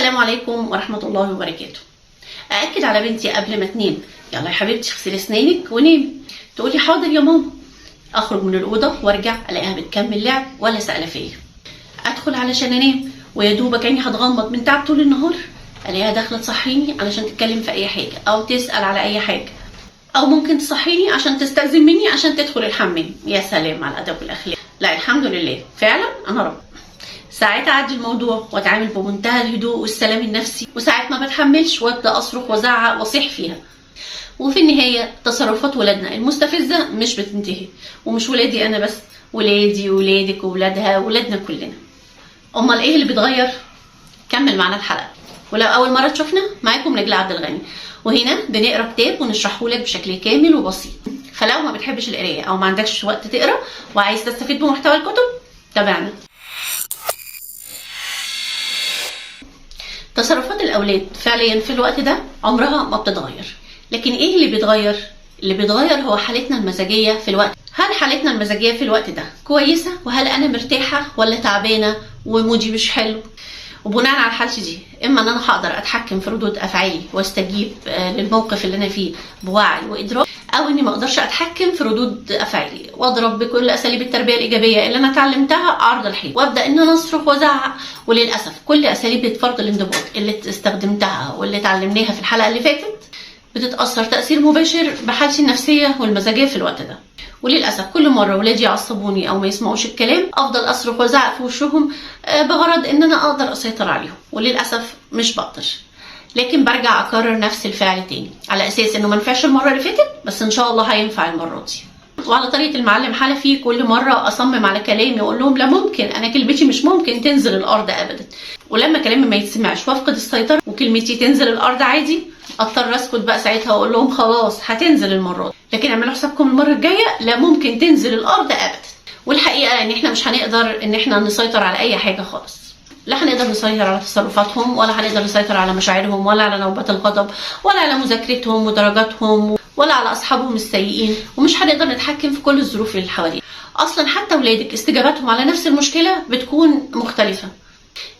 السلام عليكم ورحمة الله وبركاته. أأكد على بنتي قبل ما تنام: يلا يا حبيبتي اغسلي اسنانك ونامي. تقولي حاضر يا ماما. أخرج من الأوضة وارجع ألاقيها بتكمل لعب ولا سألة فيا. أدخل علشان أنام ويا دوبك عيني هتغمض من تعب طول النهار، ألاقيها داخلة تصحيني علشان تتكلم في أي حاجة أو تسأل على أي حاجة، أو ممكن تصحيني عشان تستأذن مني عشان تدخل الحمام. يا سلام على الأدب والأخلاق. لا الحمد لله فعلا أنا رب. ساعات اعدي الموضوع واتعامل بمنتهى الهدوء والسلام النفسي، وساعات ما بتحملش وابدا اصرخ وازعق واصيح فيها. وفي النهايه تصرفات ولادنا المستفزه مش بتنتهي، ومش ولادي انا بس، ولادي وولادك وولادها ولادنا كلنا. امال ايه اللي بيتغير؟ كمل معنا الحلقه. ولو اول مره تشوفنا، معاكم نجلاء عبد الغني، وهنا بنقرا كتاب ونشرحه لك بشكل كامل وبسيط. فلو ما بتحبش القرايه او ما عندكش وقت تقرا وعايز تستفيد بمحتوى الكتب، تابعنا. تصرفات الأولاد فعليا في الوقت ده عمرها ما بتتغير، لكن إيه اللي بيتغير؟ اللي بيتغير هو حالتنا المزاجية في الوقت. هل حالتنا المزاجية في الوقت ده كويسة؟ وهل أنا مرتاحة ولا تعبانة ومودي مش حلو؟ وبناء على حالتي دي، إما أن أنا هقدر أتحكم في ردود أفعالي واستجيب للموقف اللي أنا فيه بوعي وإدراك، أو إني ما أقدرش أتحكم في ردود أفعالي وأضرب بكل أساليب التربية الإيجابية اللي أنا اتعلمتها عرض الحيط، وأبدأ إن أنا أصرخ وأزعق. وللأسف كل أساليب فرض الانضباط اللي استخدمتها واللي اتعلمناها في الحلقة اللي فاتت بتتأثر تأثير مباشر بحالتي النفسية والمزاجية في الوقت ده. وللأسف كل مرة ولادي يعصبوني أو ما يسمعوش الكلام أفضل أصرخ وأزعق في وشهم بغرض إن أنا أقدر أسيطر عليهم، وللأسف مش بقدر. لكن برجع أكرر نفس الفعل تاني على أساس إنه ما نفعش المرة اللي فاتت، بس إن شاء الله هينفع المرة دي. وعلى طريقة المعلم حنفي كل مرة أصمم على كلامي وأقول لهم لا ممكن، أنا كلمتي مش ممكن تنزل الأرض أبدا. ولما كلامي ما يتسمعش وافقد السيطرة وكلمتي تنزل الأرض عادي، أضطر أسكت بقى ساعتها وأقول لهم خلاص هتنزل المرة دي، لكن اعملوا حسابكم المرة الجاية لا ممكن تنزل الأرض أبدا. والحقيقة إن إحنا مش هنقدر إن إحنا نسيطر على أي حاجة خالص. لا هنقدر نسيطر على تصرفاتهم، ولا هنقدر نسيطر على مشاعرهم، ولا على نوبات الغضب، ولا على مذاكرتهم ودرجاتهم، ولا على أصحابهم السيئين، ومش هنقدر نتحكم في كل الظروف اللي حوالينا. أصلا حتى ولادك استجاباتهم على نفس المشكلة بتكون مختلفة.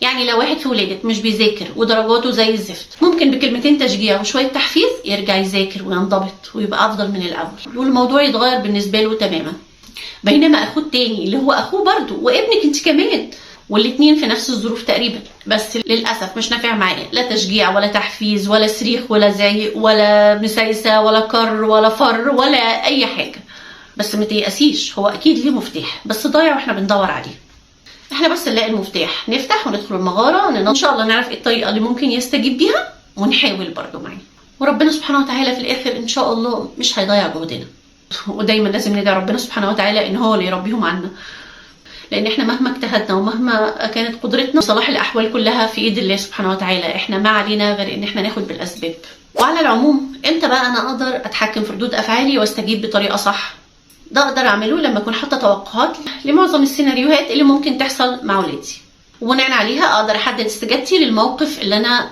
يعني لو واحد في ولادك مش بيذاكر ودرجاته زي الزفت، ممكن بكلمتين تشجيع وشوية تحفيز يرجع يذاكر وينضبط ويبقى أفضل من الأول، والموضوع يتغير بالنسبة له تماما. بينما أخوه التاني اللي هو أخوه برضه وابنك انت كمان، والاتنين في نفس الظروف تقريبا، بس للأسف مش نافع معاه لا تشجيع ولا تحفيز ولا صريخ ولا زعيق ولا مسايسة ولا كر ولا فر ولا أي حاجة. بس ما تيأسيش، هو أكيد ليه مفتاح بس ضايع واحنا بندور عليه. احنا بس نلاقي المفتاح نفتح وندخل المغارة، ان شاء الله نعرف ايه الطريقة اللي ممكن يستجيب بيها ونحاول برضه معاه. وربنا سبحانه وتعالى في الآخر إن شاء الله مش هيضيع جهدنا. ودايما لازم ندعي ربنا سبحانه وتعالى إن هو اللي يربيهم عنا، لان احنا مهما اجتهدنا ومهما كانت قدرتنا صلاح الاحوال كلها في ايد الله سبحانه وتعالى. احنا ما علينا غير ان احنا ناخد بالاسباب. وعلى العموم امتى بقى انا اقدر اتحكم في ردود افعالي واستجيب بطريقه صح؟ ده اقدر اعمله لما اكون حاطه توقعات لمعظم السيناريوهات اللي ممكن تحصل مع ولادي، وبناء عليها اقدر احدد استجابتي للموقف اللي انا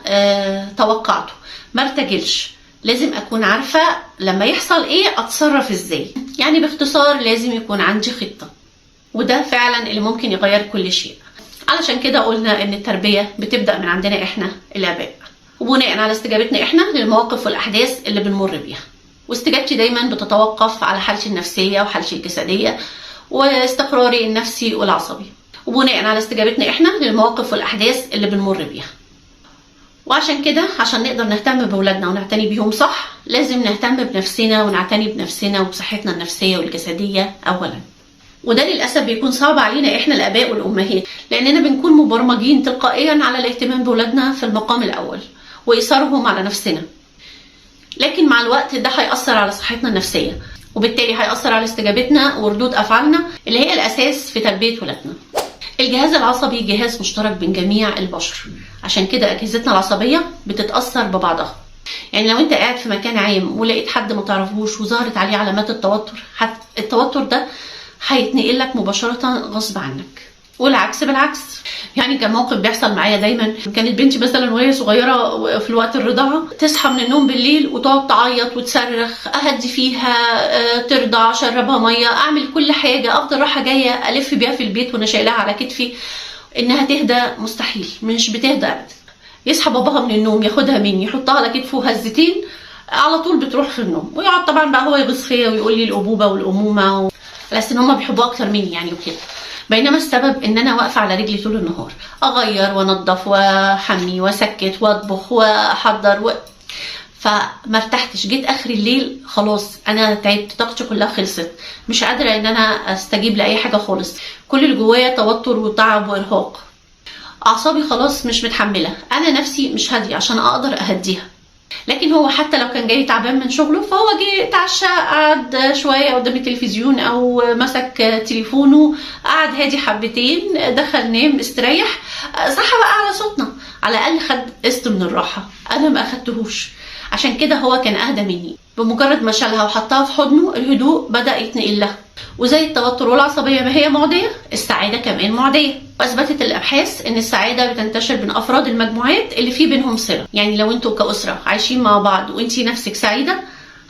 توقعته. ما ارتجلش، لازم اكون عارفه لما يحصل ايه اتصرف ازاي. يعني باختصار لازم يكون عندي خطه، وده فعلا اللي ممكن يغير كل شيء. علشان كده قلنا ان التربية بتبدأ من عندنا احنا الآباء، وبناء على استجابتنا احنا للمواقف والأحداث اللي بنمر بيها. واستجابتي دايما بتتوقف على حالتي النفسية وحالتي الجسدية واستقراري النفسي والعصبي، وبناء على استجابتنا احنا للمواقف والأحداث اللي بنمر بيها. وعشان كده عشان نقدر نهتم بولادنا ونعتني بيهم صح، لازم نهتم بنفسنا ونعتني بنفسنا وبصحتنا النفسية والجسدية أولا. وده للأسف بيكون صعب علينا إحنا الآباء والأمهات، لأننا بنكون مبرمجين تلقائيا على الاهتمام بولادنا في المقام الأول وإيثارهم على نفسنا. لكن مع الوقت ده هيأثر على صحتنا النفسية، وبالتالي هيأثر على استجابتنا وردود أفعالنا اللي هي الأساس في تربية ولادنا. الجهاز العصبي جهاز مشترك بين جميع البشر، عشان كده أجهزتنا العصبية بتتأثر ببعضها. يعني لو انت قاعد في مكان عام ولقيت حد ما تعرفوش وظهرت عليه علامات التوتر ده هيتنقل لك مباشرة غصب عنك، والعكس بالعكس. يعني كان موقف بيحصل معايا دايما، كانت بنتي مثلا وهي صغيرة في الوقت الرضاعة تصحى من النوم بالليل وتقعد تعيط وتصرخ، اهدي فيها، ترضع، اشربها مية، اعمل كل حاجة، افضل رايحة جاية الف بيها في البيت وانا شايلها على كتفي انها تهدى. مستحيل، مش بتهدى ابدا. يصحى باباها من النوم ياخدها مني يحطها على كتفه هزتين على طول بتروح في النوم، ويقعد طبعا بقى هو يغص فيا ويقول لي الابوبه والامومه بس ان هم بيحبوه اكتر مني يعني وكده. بينما السبب ان انا واقفه على رجلي طول النهار، اغير وانضف واحمي واسكت واطبخ واحضر فما ارتحتش. جيت اخر الليل خلاص انا تعبت، طاقتي كلها خلصت، مش قادره ان انا استجيب لاي حاجه خالص، كل اللي جوايا توتر وتعب وارهاق، اعصابي خلاص مش متحمله، انا نفسي مش هاديه عشان اقدر اهديها. لكن هو حتى لو كان جاي تعبان من شغله فهو جه اتعشى، قعد شويه قدام التلفزيون او مسك تليفونه، قعد هادي حبتين، دخل نام استريح، صحى بقى على صوتنا، على الاقل خد قسط من الراحه، انا ما اخدتهوش. عشان كده هو كان اهدى مني. بمجرد ما شالها وحطها في حضنه الهدوء بدا يتنقل لها. وزي التوتر والعصبيه ما هي معديه، السعاده كمان معديه. واثبتت الابحاث ان السعاده بتنتشر بين افراد المجموعات اللي في بينهم صله. يعني لو انتوا كاسره عايشين مع بعض وانتي نفسك سعيده،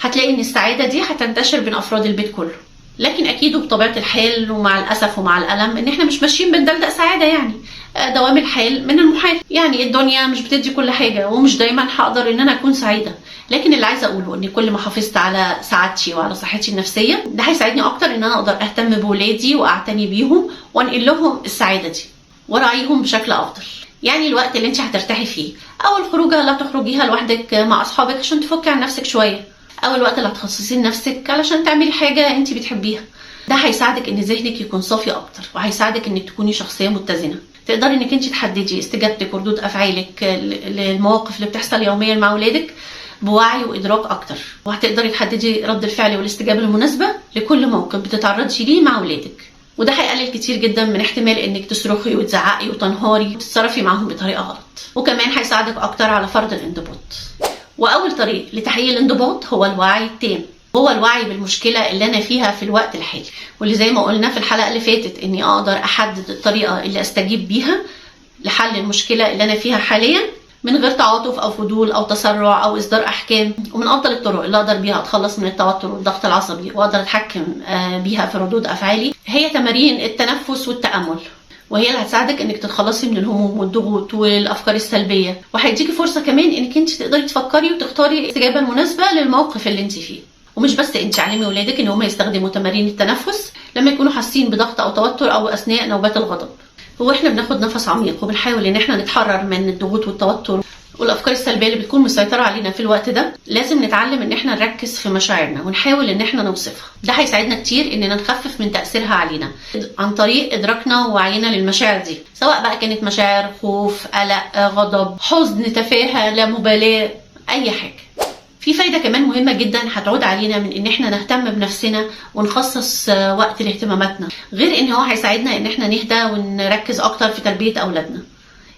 هتلاقي ان السعاده دي هتنتشر بين افراد البيت كله. لكن اكيد وبطبيعه الحال ومع الاسف ومع الالم ان احنا مش ماشيين بندلدق سعاده، يعني دوام الحال من المحال. يعني الدنيا مش بتدي كل حاجه، ومش دايما هقدر ان انا اكون سعيده. لكن اللي عايزه اقوله ان كل ما حافظت على سعادتي وعلى صحتي النفسيه، ده هيساعدني اكتر ان انا اقدر اهتم بولادي واعتني بيهم وانقل لهم السعاده دي وراعيهم بشكل افضل. يعني الوقت اللي انت هترتاحي فيه، او الخروجه اللي هتخرجيها لوحدك مع اصحابك عشان تفكي عن نفسك شويه، او الوقت اللي هتخصصيه لنفسك علشان تعملي حاجه انت بتحبيها، ده هيساعدك ان ذهنك يكون صافي اكتر، وهيساعدك انك تكوني شخصيه متزنه. تقدري انك انت تحددي استجابتك وردود افعالك للمواقف اللي بتحصل يوميا مع اولادك بوعي وادراك اكتر، وهتقدري تحددي رد الفعل والاستجابه المناسبه لكل موقف بتتعرضي ليه مع اولادك. وده هيقلل كتير جدا من احتمال انك تصرخي وتزعقي وتنهاري وتتصرفي معاهم بطريقه غلط. وكمان هيساعدك اكتر على فرض الانضباط. واول طريق لتحقيق الانضباط هو الوعي التام، هو الوعي بالمشكله اللي انا فيها في الوقت الحالي، واللي زي ما قلنا في الحلقه اللي فاتت اني اقدر احدد الطريقه اللي استجيب بيها لحل المشكله اللي انا فيها حاليا من غير تعاطف او فضول او تسرع او اصدار احكام. ومن افضل الطرق اللي اقدر بيها اتخلص من التوتر والضغط العصبي واقدر اتحكم بيها في ردود افعالي هي تمارين التنفس والتامل، وهي اللي هتساعدك انك تتخلصي من الهموم والضغوط والافكار السلبيه، وهيديكي فرصه كمان انك انت تقدري تفكري وتختاري الاستجابه المناسبه للموقف اللي انت فيه. ومش بس انت، علمي اولادك ان هم يستخدموا تمارين التنفس لما يكونوا حاسين بضغط او توتر او اثناء نوبات الغضب. هو احنا بناخد نفس عميق وبنحاول ان احنا نتحرر من الضغوط والتوتر والافكار السلبيه اللي بتكون مسيطره علينا في الوقت ده. لازم نتعلم ان احنا نركز في مشاعرنا ونحاول ان احنا نوصفها. ده هيساعدنا كتير اننا نخفف من تاثيرها علينا عن طريق ادراكنا ووعينا للمشاعر دي، سواء بقى كانت مشاعر خوف، قلق، غضب، حزن، تفاهه، لا مبالاه، اي حاجه. في فايده كمان مهمه جدا هتعود علينا من ان احنا نهتم بنفسنا ونخصص وقت لاهتماماتنا، غير ان هو هيساعدنا ان احنا نهدى ونركز اكتر في تربيه اولادنا.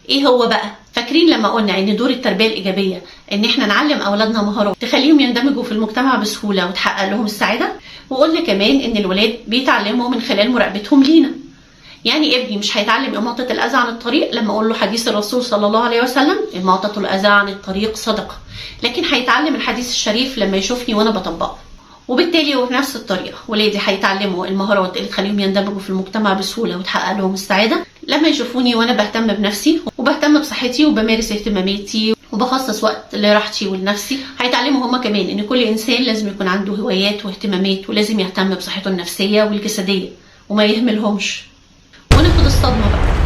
ايه هو بقى؟ فاكرين لما قلنا ان دور التربيه الايجابيه ان احنا نعلم اولادنا مهارات تخليهم يندمجوا في المجتمع بسهوله وتحقق لهم السعاده؟ وقلنا كمان ان الولاد بيتعلموا من خلال مراقبتهم لينا. يعني ابني مش هيتعلم إماطة الأذى عن الطريق لما أقول له حديث الرسول صلى الله عليه وسلم إماطة الأذى عن الطريق صدقة، لكن هيتعلم الحديث الشريف لما يشوفني وأنا بطبقه. وبالتالي وبنفس الطريقة ولادي هيتعلموا المهارات اللي تخليهم يندمجوا في المجتمع بسهولة وتحقق لهم السعادة لما يشوفوني وأنا بهتم بنفسي وبهتم بصحتي وبمارس اهتماماتي وبخصص وقت لراحتي ولنفسي. هيتعلموا هما كمان إن كل إنسان لازم يكون عنده هوايات واهتمامات ولازم يهتم بصحته النفسية والجسدية وما يهملهمش. وناخد الصدمة بقى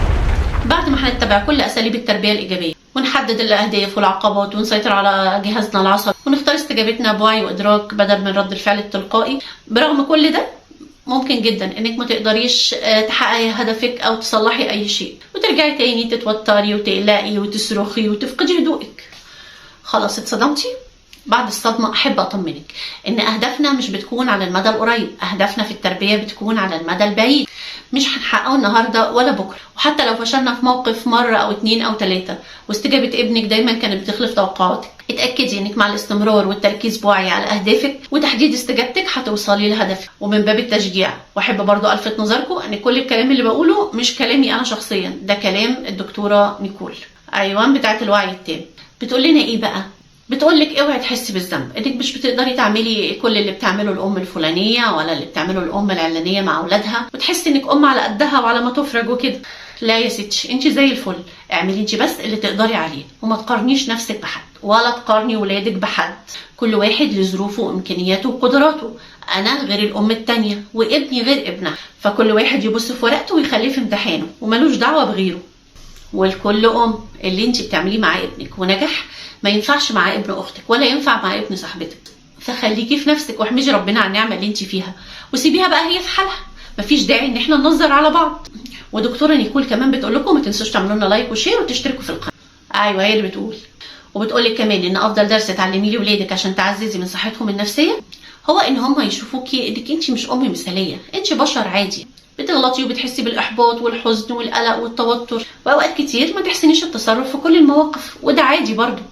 بعد ما هنتبع كل أساليب التربية الإيجابية ونحدد الأهداف والعقبات ونسيطر على جهازنا العصبي ونختار استجابتنا بوعي وإدراك بدل من رد الفعل التلقائي. برغم كل ده ممكن جدا إنك ما تقدريش تحققي هدفك أو تصلحي أي شيء وترجعي تاني تتوتري وتقلقي وتصرخي وتفقدي هدوءك. خلاص اتصدمتي؟ بعد الصدمة أحب أطمنك إن أهدافنا مش بتكون على المدى القريب، أهدافنا في التربية بتكون على المدى البعيد، مش هنحققه النهاردة ولا بكرة. وحتى لو فشلنا في موقف مرة أو 2 أو 3 واستجابة ابنك دايما كانت بتخلف توقعاتك، اتأكدي إنك مع الاستمرار والتركيز بوعي على أهدافك وتحديد استجابتك هتوصلي لهدفك. ومن باب التشجيع وأحب برضو ألفت نظركم إن كل الكلام اللي بقوله مش كلامي أنا شخصيا، ده كلام الدكتورة نيكول أيوان بتاعت الوعي التام. بتقول لنا إيه بقى؟ بتقولك اوعي تحسي بالذنب انك مش بتقدري تعملي كل اللي بتعمله الام الفلانيه ولا اللي بتعمله الام العلانيه مع اولادها وتحسي انك ام على قدها وعلى ما تفرج وكده. لا يا ستي، انت زي الفل، اعملي انت بس اللي تقدري عليه، وما تقارنيش نفسك بحد ولا تقارني ولادك بحد. كل واحد لظروفه وامكانياته وقدراته. انا غير الام التانية، وابني غير ابنها، فكل واحد يبص في ورقته ويخليه في امتحانه وملوش دعوة بغيره. والكل اللي انت بتعمليه مع ابنك ونجح ما ينفعش مع ابن اختك ولا ينفع مع ابن صاحبتك. فخليكي في نفسك واحمدي ربنا على النعمة اللي انت فيها، وسيبيها بقى هي في حالها. مفيش داعي ان احنا ننظر على بعض. ودكتوره نيكول كمان بتقول لكم ما تنسوش تعملوا لنا لايك وشير وتشتركوا في القناه. ايوه هي اللي بتقول. وبتقول لك كمان ان افضل درس تعلميه لاولادك عشان تعززي من صحتهم النفسيه هو ان هم يشوفوكي انك انت مش ام مثاليه، انت بشر عادي، بتغلطي وبتحسي بالاحباط والحزن والقلق والتوتر، واوقات كتير ما تحسنيش التصرف في كل المواقف، وده عادي برضه.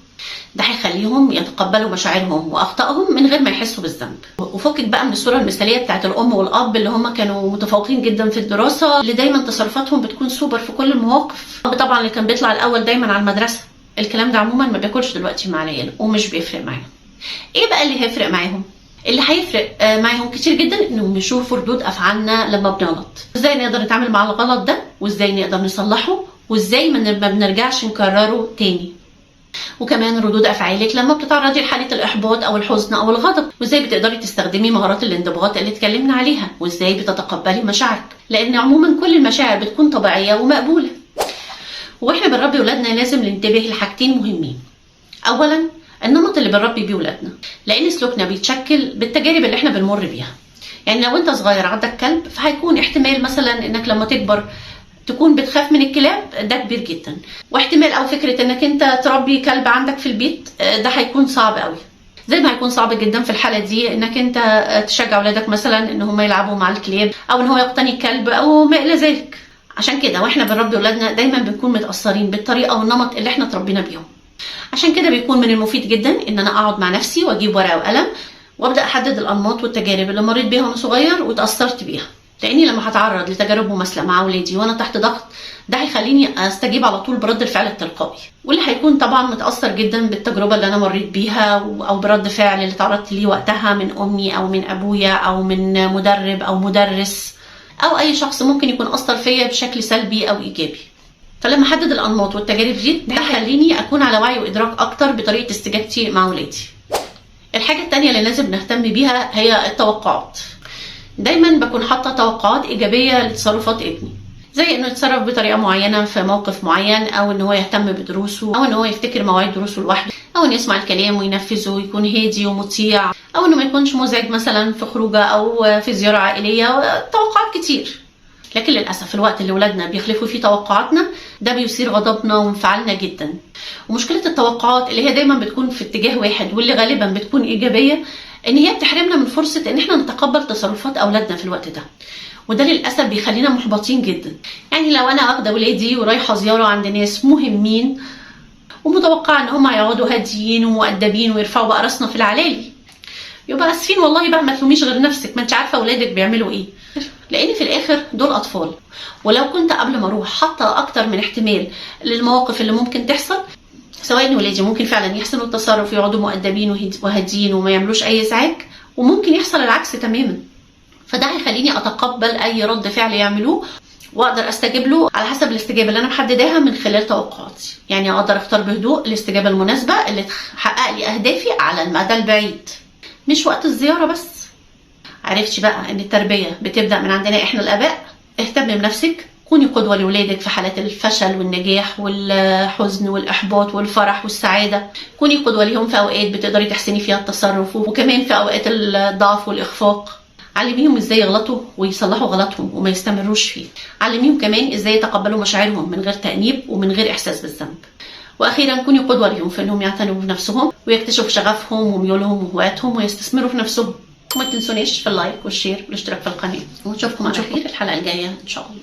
ده هيخليهم يتقبلوا مشاعرهم واخطائهم من غير ما يحسوا بالذنب. وفكك بقى من الصوره المثاليه بتاعت الام والاب اللي هم كانوا متفوقين جدا في الدراسه، اللي دايما تصرفاتهم بتكون سوبر في كل المواقف. الاب طبعا اللي كان بيطلع الاول دايما على المدرسه. الكلام ده عموما ما بياكلش دلوقتي مع العيال ومش بيفرق معاهم. ايه بقى اللي هيفرق معاهم؟ اللي هيفرق معاهم كتير جدا انهم يشوفوا ردود افعالنا لما بنغلط، ازاي نقدر نتعامل مع الغلط ده، وازاي نقدر نصلحه، وازاي ما بنرجعش نكرره تاني. وكمان ردود افعالك لما بتتعرضي لحاله الاحباط او الحزن او الغضب، وازاي بتقدري تستخدمي مهارات الانضباط اللي اتكلمنا عليها، وازاي بتتقبلي مشاعرك، لان عموما كل المشاعر بتكون طبيعيه ومقبوله. واحنا بنربي ولادنا لازم ننتبه لحاجتين مهمين. اولا النمط اللي بنربي بيه ولادنا، لان سلوكنا بيتشكل بالتجارب اللي احنا بنمر بيها. يعني لو انت صغير عندك كلب، فهيكون احتمال مثلا انك لما تكبر تكون بتخاف من الكلاب، ده كبير جدا. واحتمال او فكره انك انت تربي كلب عندك في البيت، ده هيكون صعب قوي. زي ما هيكون صعب جدا في الحاله دي انك انت تشجع اولادك مثلا ان هم يلعبوا مع الكلاب، او ان هو يقتني الكلب او ما الى ذلك. عشان كده واحنا بنربي اولادنا دايما بنكون متاثرين بالطريقه والنمط اللي احنا اتربينا بيهم. عشان كده بيكون من المفيد جدا ان انا اقعد مع نفسي واجيب ورقه وقلم وابدا احدد الانماط والتجارب اللي مريت بيها وانا صغير وتاثرت بيها، لاني لما هتعرض لتجارب مماثله مع اولادي وانا تحت ضغط، ده هيخليني استجيب على طول برد الفعل التلقائي، واللي هيكون طبعا متاثر جدا بالتجربه اللي انا مريت بيها او برد فعل اللي تعرضت ليه وقتها من امي او من ابويا او من مدرب او مدرس او اي شخص ممكن يكون اثر فيا بشكل سلبي او ايجابي. فلما احدد الانماط والتجارب دي، ده هيخليني اكون على وعي وادراك اكتر بطريقه استجابتي مع ولادي. الحاجه الثانيه اللي لازم نهتم بيها هي التوقعات. دايما بكون حاطه توقعات ايجابيه لتصرفات ابني، زي انه يتصرف بطريقه معينه في موقف معين، او ان هو يهتم بدروسه، او ان هو يفتكر مواعيد دروسه لوحده، او ان يسمع الكلام وينفذه ويكون هادي ومطيع، او انه ما يكونش مزعج مثلا في خروجه او في زياره عائليه. توقعات كتير. لكن للاسف الوقت اللي ولادنا بيخلفوا فيه توقعاتنا ده بيثير غضبنا وانفعالنا جدا. ومشكله التوقعات اللي هي دايما بتكون في اتجاه واحد واللي غالبا بتكون ايجابيه، ان هي بتحرمنا من فرصه ان احنا نتقبل تصرفات اولادنا في الوقت ده، وده للاسف بيخلينا محبطين جدا. يعني لو انا واخده ولادي ورايحه زياره عند ناس مهمين ومتوقعه ان هم هيقعدوا هاديين ومؤدبين ويرفعوا بقى راسنا في العلالي، يبقى اسفين والله بقى، ما تلوميش غير نفسك، ما انت عارفه اولادك بيعملوا ايه، لان في الاخر دول اطفال. ولو كنت قبل ما اروح حاطه اكتر من احتمال للمواقف اللي ممكن تحصل، سواء ان ولادي ممكن فعلا يحسنوا التصرف ويقعدوا مؤدبين وهاديين وما يعملوش اي ازعاج، وممكن يحصل العكس تماما. فده هيخليني اتقبل اي رد فعل يعملوه واقدر استجيب له على حسب الاستجابه اللي انا محدداها من خلال توقعاتي. يعني اقدر اختار بهدوء الاستجابه المناسبه اللي تحقق لي اهدافي على المدى البعيد، مش وقت الزياره بس. عرفتي بقى ان التربيه بتبدا من عندنا احنا الاباء؟ اهتمي بنفسك، كوني قدوه لاولادك في حالات الفشل والنجاح والحزن والاحباط والفرح والسعاده. كوني قدوه ليهم في اوقات بتقدري تحسني فيها التصرف، وكمان في اوقات الضعف والاخفاق. علميهم ازاي يغلطوا ويصلحوا غلطهم وما يستمروش فيه. علميهم كمان ازاي يتقبلوا مشاعرهم من غير تأنيب ومن غير احساس بالذنب. واخيرا كوني قدوه ليهم في انهم يعتنوا بنفسهم ويكتشفوا شغفهم وميولهم وهواياتهم ويستثمروا في نفسهم. وما تنسونيش في اللايك والشير والاشتراك في القناه، ونشوفكم على خير في الحلقه الجايه ان شاء الله.